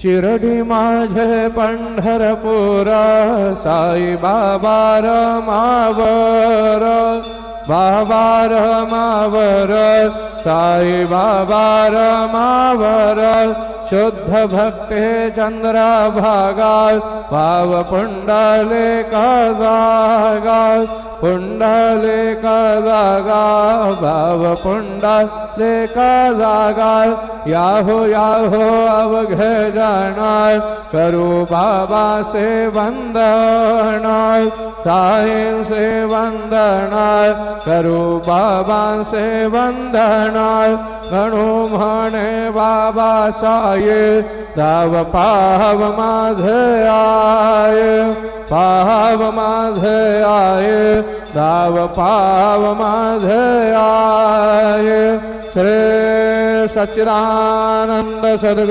शिरडी माझे पंढरपूर साई बाबा रमावर बाबा रमावर साई बाबा रमावर शुद्ध भक्ते चंद्रभागा भाव पुंडलिका जागा पुंडलिका जागा भाव पुंडलिका जागा याहो याहो अवघे जाणार करू बाबा से वंदना साईं से वंदना करू बाबा से वंदना गणू म्हणे बाबा साई दाव पाव माझे आये पाव माझे आये दाव पाव माझे आये श्री सच्चिदानंद सद्गुरु